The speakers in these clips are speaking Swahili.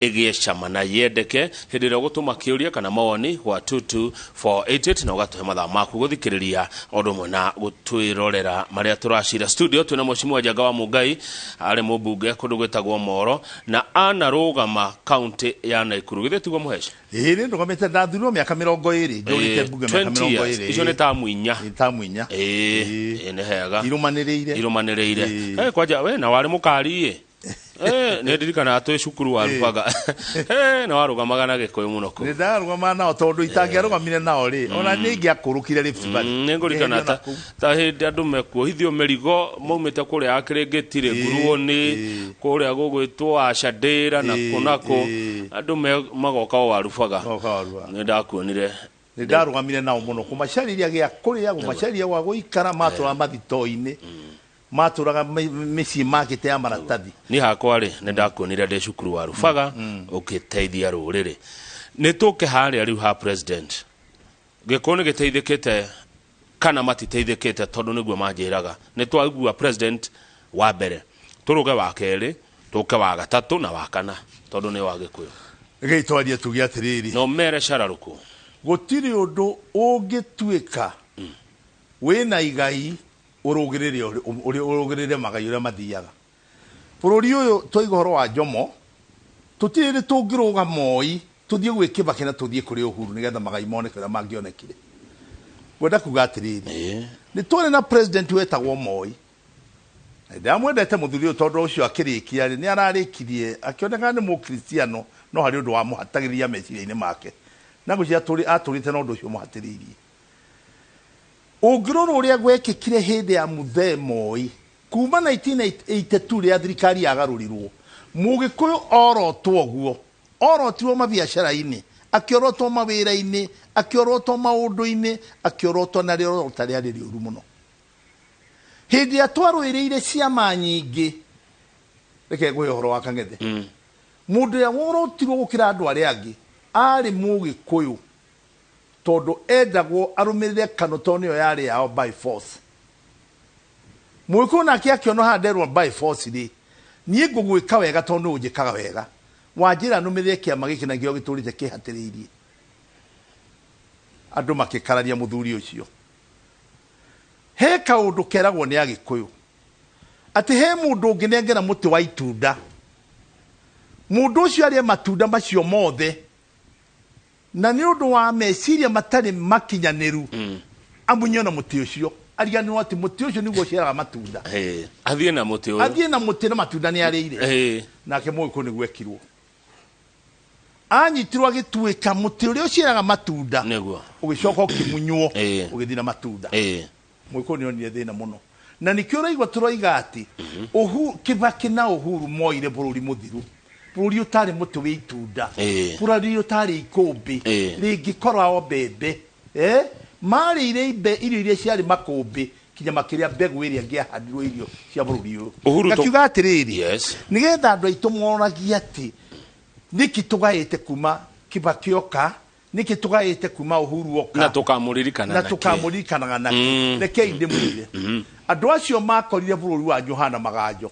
igie chama na yendeke hindira gutuma kiuria kana mawoni wa 22488 na ugatuhe mathaa maku guthikiriria undu mwe na gutwirorera maria turacira studio twina Mheshimiwa Njenga wa Mungai ari mubunge kundu gwitagwo Moro na anarugama county ya Naikuru githitiguo muheci iri ndugamite ndathurwo miaka 20 ndurite bunge miaka 20 icio ni tamuinya ne hega irumaniriire kwaja we na wari mukari nedirikana atwe cukuru wa rubaga na warugamaga na gikoyo muno ko ndarugama nao tondu itangiarugamire nao ri ona ningi akurukire Rift Valley ningurikana ta hindi andu mekuohithio merigo maumite kuria akirengetire nguruoni kuria gugwitwo Ashadera na kunako andu magoka wa rubaga nindakuonire ndarugamire nao muno kumacariria gia kuria kumacariria wa guikara matura mathito-ini maturaga misi market ya maratathi ni hakwa ri nindakuonire ndi cukuru wa rubaga ukiteithia ruriri nituke haria riu ha president gikoni giteithikite kana matiteithikite tondu niguo manjiraga nitwaigua president wa mbere turuge wa keri tuke wa gatatu na wa kana tondu ni wa gikuyu gitwaria tugi atiriri no mere shararuku gutiri undu ungituika wina igai urugirire magai uria mathiaga bururi uyu twiga horo wa Njomo tutiri tungiruga Moi tuthie gwi Kibaki na tuthie kuri Uhuru nigetha magai moneke na mangionekire gwenda kuga atiriri ni turi na president wetagwo Moi ndamwendete muthuri uyu tondu ucio akirikia ni ararikirie akioneka ni mukristiano no hari undu wa muhatagiriria meciria-ini make na gucia aturite no undu ucio muhatiririe ungirora uria gwekikire hindi ya Muthe Moi kuma 1982 ria thirikari yagarurirwo mugikuyu orotwo guo orotirwo mabiacara-ini akiorotwo mawira-ini akiorotwo maundu-ini akiorotwo na rio rotari riuru muno hindi atwarwiriire ciama nyingi reke gwe horo wa Kang'ethe mundu ya worotirwo gukira andu aria angi ari mugikuyu tondu endagwo arumirire kanotonio yari yao by force mwikuna akiakiono handerwo by force ri nie ngugwika wega tondu unjikaga wega wanjira numirire kiama giki na gio giturite kihatiririe andu makikararia muthuri ucio he kaundu keragwo ni agikuyu ati he mundu nginengera muti wa itunda mundu ucio ari matunda macio mothe na ni undu wa meciria matari makinyaniru amunyo na muti ucio ariganirwo ati muti ucio niguo ciaraga matunda athie na muti uyu athie na muti na matunda ni ariire nake muiko ni gwekirwo anyitirwo agituika muti uria ciaraga matunda niguo ugicoka ukimunywo ugithii na matunda muiko ni onire thina muno na nikio raigwa turoiga ati Kibaki na Uhuru moire bururi muthiru bururi utari muti wi itunda bururi utari ikumbi ringi korwa mbembe mari ire ibe irio ciari makumbi kinya makiria mbegu iria ngiahandirwo irio cia bururi uyu gakiuga atiriri nigetha andu aitu moragia ati niki tugaite kuma Kibaki oka niki tugaite kuma Uhuru oka na tukamuririkanaga naki reke ndimwire andu acio makorire bururi wa Johana Magajo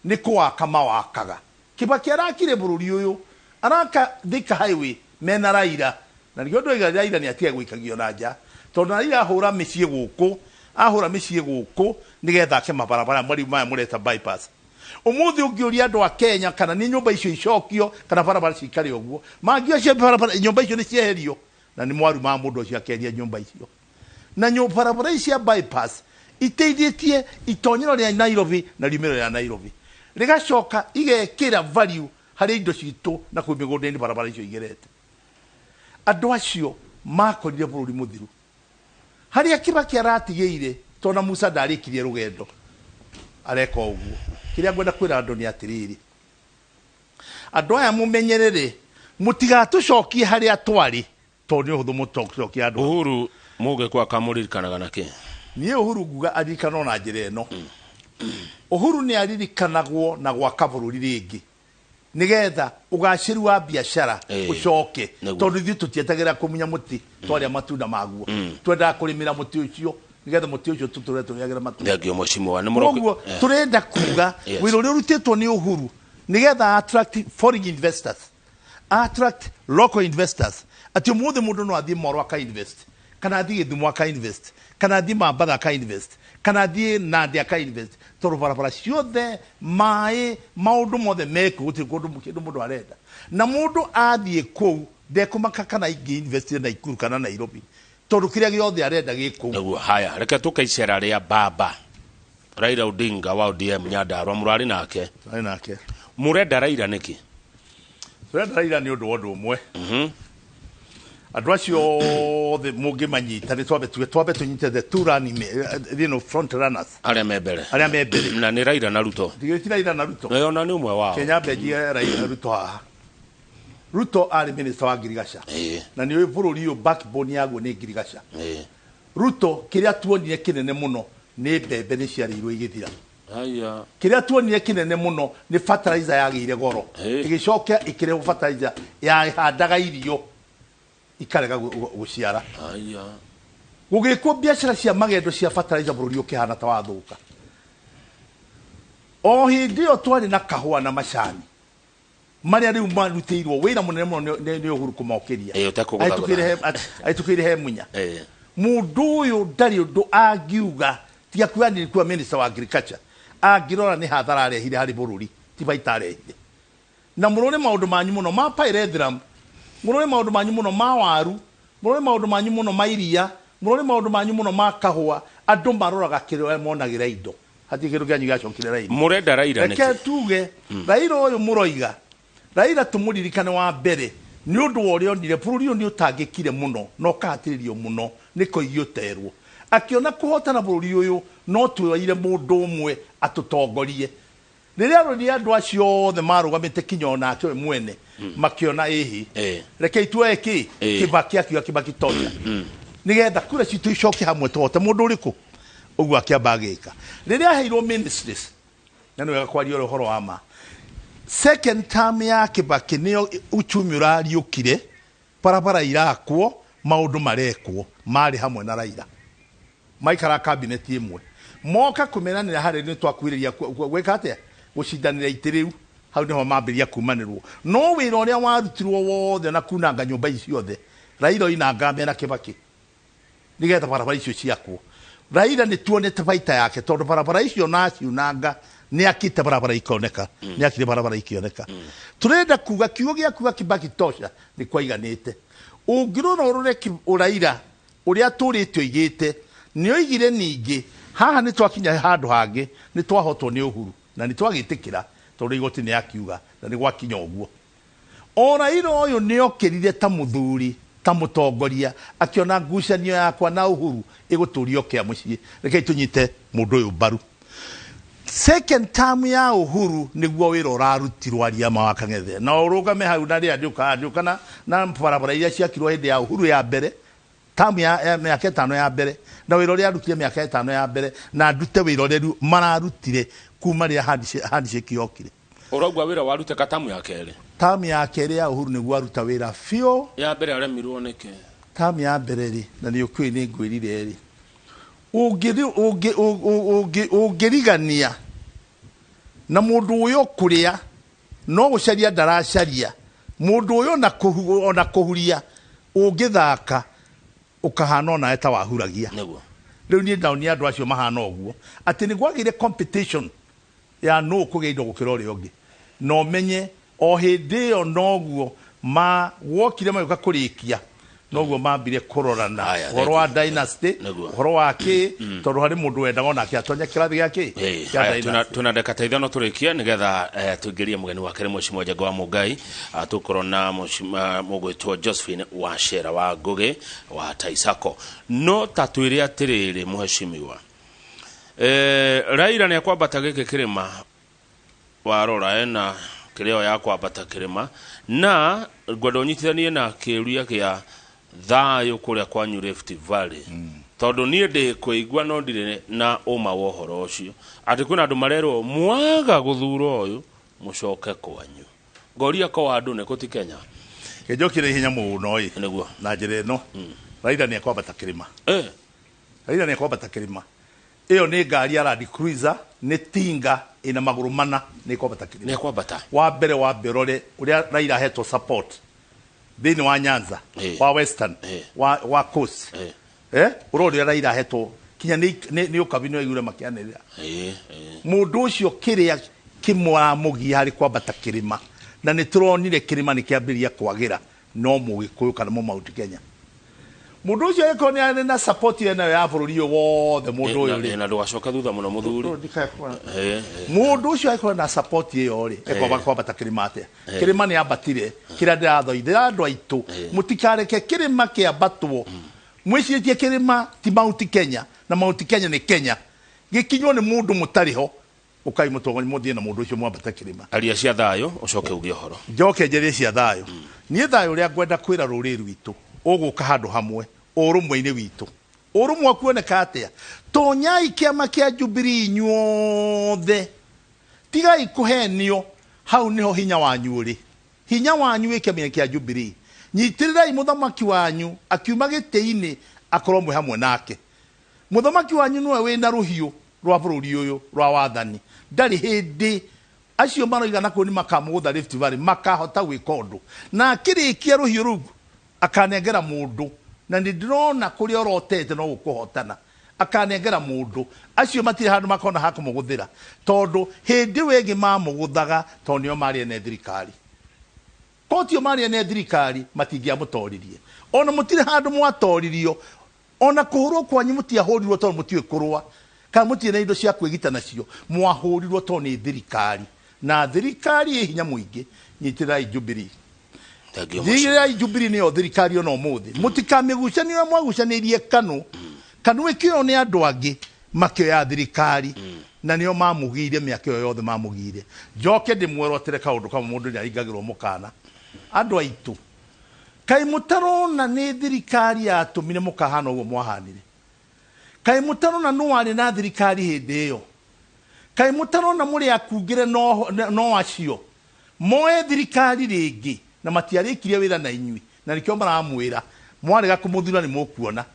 ni kuwaka mawakaga Kibaki arakire bururi uyu araka Thika highway mena Raila na ndio ndoiga Raila ni atia gwikagio na nja tondu Raila ahura micie guku nigetha ake mabarabara mwari maya mureta bypass umuthi ungiuria andu a Kenya kana ni nyumba icio icokio kana barabara cikari uguo mangio cia barabara nyumba icio ni cieherio na ni mwaru ma mundu cia Kenya nyumba icio na nyumba barabara cia bypass iteithietie itonyero ria Nairobi na rimero ria Nairobi rigacoka igekira value hari indo citu na kwi migunda-ini barabara icio igerete andu acio makorire bururi muthiru hari Kibaki aratigeire tona Musa ndarikirie rugendo areka uguo kiria ngwenda kwira andu ni atiriri andu aya mumenyerere mutigatucokie hari atwari tondu huthu mutocokia andu Uhuru muge kwa kamuririkanaga naki nie Uhuru nguga aririkana na njira eno Uhuru ni aririkanagwo na gwaka bururi ringi nigetha ugaciru wa biashara ucoke tondu thi tutietagira kumunya muti twaria matunda maguo twenda kurimira muti ucio nigetha muti ucio tuture tuyagira matunda ngio Mheshimiwa ni murongo turenda kuga wiro uri rutitwo ni Uhuru nigetha attract foreign investors, attract local investors. Ati umuthi mundu no athie Moro aka invest, kana athie Githumo aka invest, kana athie Mambatha aka invest, kana athie Nandi aka invest. Toro barabara ciothe mai maundu mothe meku guti kundu mundu arenda. Na mundu athie kou ndekumaka kana ingi invest na Ikuru kana Nairobi. Tondu kiria giothe arenda giku. Naguo haya reke tukaicera ria baba Raila Odinga wa ODM Nyandarua murari nake. Ari nake. Murenda Raila niki? Murenda Raila ni undu wondu umwe. Andu acio the mungimanyita ni twabe tunyite the two running front runners. Aria mebere. Aria mebere. Na ni Raila na Ruto. Tigiti Raila na Ruto. Na ona ni umwe wao. Kenya beji Raila Ruto haha. Ruto ari minister wa Girigasha. Na ni bururi yo backbone yaguo ni Girigasha. Ruto kiria tuonire kinene muno ni mbembe ni ciarirwo igithira. Aya. Kiria tuonire kinene muno ni fertilizer yagire goro. Igicokia ikire fertilizer ya handaga irio ikarega guciara. Aya. Gugikwo biashara cia magendo cia fertilizer bururi ukihana ta wathuka. O hindi yo twari na kahua na macani. Maria riu marutiirwo wira munene muno ni Uhuru kumokeria. Aitukire he munya. Mundu uyu ndari undu angiuga tiga kwani kwa minister wa agriculture angirora ni hathara arehire hari bururi ti baita arehire na murone maundu manyu muno ma pyrethrum murone maundu manyu muno ma waru murone maundu manyu muno ma iria murone maundu manyu muno ma kahua andu maroraga kiro monagira indo hati kiro gyanyu gacokire Raila murenda Raila niki reke tuge Raila uyu muroiga Raila tumuririkane wa mbere ni undu worio ndire bururi ni utangikire muno no kahatiririo muno niko igioterwo akiona kuhotana bururi uyu no tuoire mundu umwe atutongorie riria ruri andu acio the marugamite kinyona ake mwene makiona ehi reke itwe eki Kibaki akiwa Kibaki tonya nigetha kura citu icoke hamwe tote mundu uriku ugu akiambagika riria heirwo ministries na niwega kwaria uhoro wa ma second term ya Kibaki niyo uchumi urariukire barabara irakwo maundu marekwo mari hamwe na Raila maikara cabinet imwe moka kumenanira hari ni twakwiriria gweka atia gucindanira itiriu hau niho mambiria kumanirwo no wira uria warutirwo wothe na kunanga nyumba iciothe Raila inanga mena Kibaki nigetha barabara icio ciakwo Raila ni tuonete baita yake tondu barabara icio naciunanga ni akite barabara ikoneka ni akire barabara ikioneka turenda kuga kiugo gia kuga Kibaki tosha ni kwaiganite ungirona urure Raila uria turitio igite ni oigire ningi haha ni twakinya handu hangi ni twahotwo ni Uhuru na ni twagitikira tondu igoti ni akiuga na ni gwakinya uguo o Raila uyu ni okirire ta muthuri ta mutongoria akiona ngucanio yakwa na Uhuru iguturio kia mucii reke tunyite mundu uyu baru second term ya Uhuru niguo wira urarutirwo aria mawakangethe na urugame hau na ria ndiukana na barabara iria ciakirwo hindi ya Uhuru ya mbere term ya miaka 5 ya mbere na wira uria arutire miaka 5 ya mbere na ndute wira uria mararutire kuma ria handshake yokire uragwa wira warute katamu ya kere term ya kere ya Uhuru niguo aruta wira fio ya mbere aremirwo niki term ya mbere ri na ni ukui ni ngwirire ri ungirigania na mundu uyo kuria no gucaria ndaracaria mundu uyo na kuhuria ungithaka ukahana na eta wahuragia niguo riu ni down ya andu acio mahana uguo ati ni gwagire competition ya no kugeida gukira uri ongi no menye o hindi yo noguo ma wokire mayuka kurikia noguo mambire kurorana horo wa dynasty horo wa ki tondu hari mundu wendaga ona akiatonya kirathi giake tuna ndeka taithano turikia nigetha tuingirie mugeni wa kere Mheshimiwa Njenga wa Mugai tukorona Mheshimiwa mugwitwo Josephine Wachera wa Ngugi wa Taisako no tatwire atiriri Mheshimiwa Raila ni akwambata gike kirima warora ena kirio ya kwambata kirima na gwenda unyitithanie na kiuria kia thayo kuria kwanyu Rift Valley tondu nie ndi kuigwa no ndire na uma wohoro ucio ati kuna andu marero mwaga guthuro uyu mucoke kwanyu ngoria ko andu ne kuti Kenya kijokire hinya muno yi niguo na njire no Raila ni akwambata kirima Raila ni akwambata kirima iyo ni ngari ya Land Cruiser ni tinga ina maguru mana ni kwambata kirima ni kwambata wa mbere rore uria Raila hetwo support thini wa Nyanza wa Western wa Coast urori Raila hetwo kinya ni ukabino yure makianira mundu ucio kiria kimwa mugi hari kwambata kirima na ni turonire kirima ni kiambiria kwagira no mugikuyu kana mu Mount Kenya mundu ucio eko ni ari na support yana ya bururi wothe mundu uyu na ndwacoka thutha muno muthuri mundu ucio eko na support iyo ri eko bakwambata kirima ate kirima ni abatire kira ndirathoithira andu aitu mutikareke kirima kiambatwo mwicitie kirima ti Mount Kenya na Mount Kenya ni Kenya gikinywo ni mundu mutariho ukai mutongo muthie na mundu ucio mwambata kirima aria cia thayo ucoke ugie horo njoke njeri cia thayo nie thayo ria ngwenda kwira ruri rwitu uguka handu hamwe urumwe-ini witu urumwe kuoneka atia tonyai kiama kia Jubilee nyuothe tigai kuhenio hau niho hinya wanyu uri hinya wanyu ikiamenya kia Jubilee nyitirirai muthamaki wanyu akiuma giti-ini akorwo mwe hamwe nake muthamaki wanyu niwe wina ruhiu rwa bururi uyu rwa wathani ndari hindi acio maroigana ko ni makamugutha Rift Valley makahota gwika undu na akirikia ruhiu rugu akanengera mundu na ndirona kuri orotete no gukuhotana akanengera mundu acio matire handu makona hakumuguthira tondu hindi wengi mamuguthaga tonio mari ene thirikari kotio mari ene thirikari matingia mutoririe ona mutire handu mwatoririo ona kuhurwo kwanyu mutiahurirwo tondu mutiwe kurwa ka mutie na indo cia kwigita nacio mwahurirwo tondu ni thirikari na thirikari hinya muingi nyitirai Jubilee Thigrai Jubilee ni thirikari ono muthi mutikamigucanio mwagucanirie kanu ikio ni andu angi makio ya thirikari na nio mamugire miaka yothe mamugire njoke ndimwerotire kaundu kama mundu ni aingagirwo mukana andu aitu kai mutarona ni thirikari yatumire mukahana ugo mwahanire kai mutarona no wari na thirikari hindi iyo kai mutarona muri akungire no acio moe thirikari ringi na matiarikirie wira na inyui na nikio maramwira mwarega kumuthura ni mukuona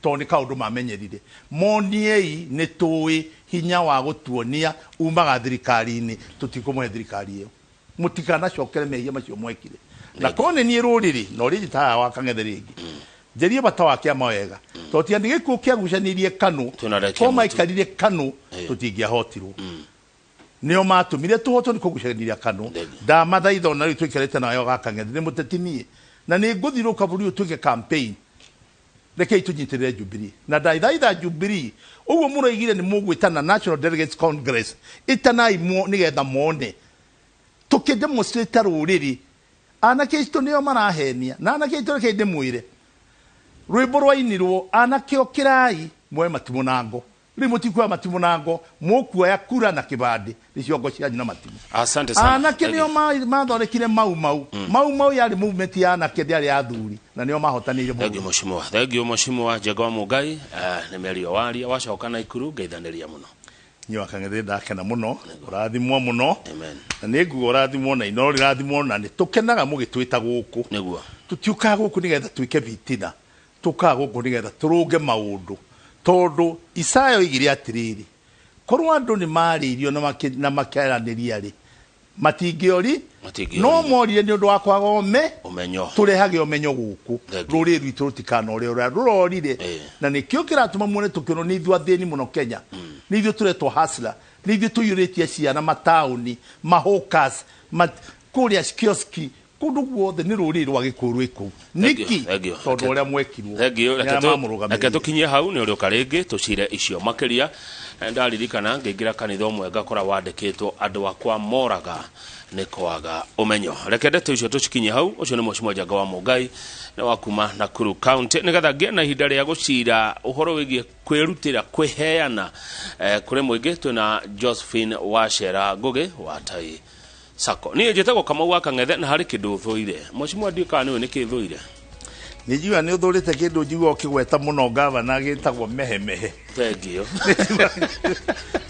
toni kaundu mamenyerire moniei ni tuwi hinya wa gutuonia umaga thirikari-ini tutikumuhe thirikari iyo mutikana cokere mehia macio mwekire na kone ni ruriri no rijita wa kang'ethe ringi jerie bata wa kiama wega totiandi gikuo kia gucanirie kanu koma ikarire kanu tutingiahotirwo nio matumire tuhoto ni kugucaniria kanu da mathaitho na twikerete nayo gakang'ethe ni mutetinie na ni nguthiruka buri twike campaign rekei tunyitirire Jubilee na ndaithaitha Jubilee uguo muroigire ni mugwitana National Delegates Congress itanai nigetha mone tukidemonstrate ruriri anake isto nio marahenia na anake ito rekei ndimwire rwimbo rwainirwo anake okirai mwe matimu nango rimutikuwa matimu nango mukuoya kura na kibandi nicio cia nyina matimu asante sana anake nio mathondekire mau yari movement ya anake ndiari athuri na nio mahotanire thegio mheshimiwa Jaguar Mugai ni merio waria wacokana ikuru ngeithaniria muno nyo akang'ethe ndakena muno urathimwo muno amen na ninguo urathimwo na ino irathimwo na ni tukenaga mugitwita guku niguo tutiuka guku nigetha twike vitina tuka guku nigetha turunge maundu tondu Isaia igire atiriri korwo andu ni maririo na makeraniria ri matingiori no morire ni undu wa kwagome umenyo turehage umenyo guku ruri rwitu rutikana uri rurorire na nikio kiratuma muone tukino ni ithu athini muno Kenya ni ithu turetwo hasla ni ithu tuyuritie ciana matauni mahokas kuria kioski kundu guothe ni ruri rwa gikuru iku niki tondu uria mwekirwo reke tukinyie hau ni uri ukaringi tucire icio makiria ndaririkana ngingira kanitha umwe ngakora wandikitwo andu akwa moraga ni kwaga umenyo reke ndeto icio tucikinyie hau ucio ni mheshimiwa Jaguar Mugai na wakuma Nakuru County nigetha ngie na ihinda ria gucira uhoro wigie kwirutira kwiheana kuri mwingi twina Josephine Wachera Ngugi wa Tai Sako ni jetagwo Kamau wa Kang'ethe na hari kindu thuire mheshimiwa ndika ni we kithuire ni jiwa ni uthurite kindu jiwa kigweta muno governor gitagwo mehemehe thengio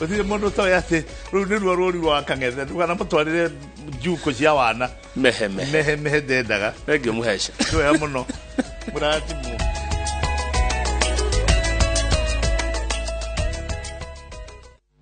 uthire mundu to yate ru ni ruri rwa Kang'ethe ndugana mutwarire juko cia wana mehemehe ndendaga thengio muhesha twe muno murati mu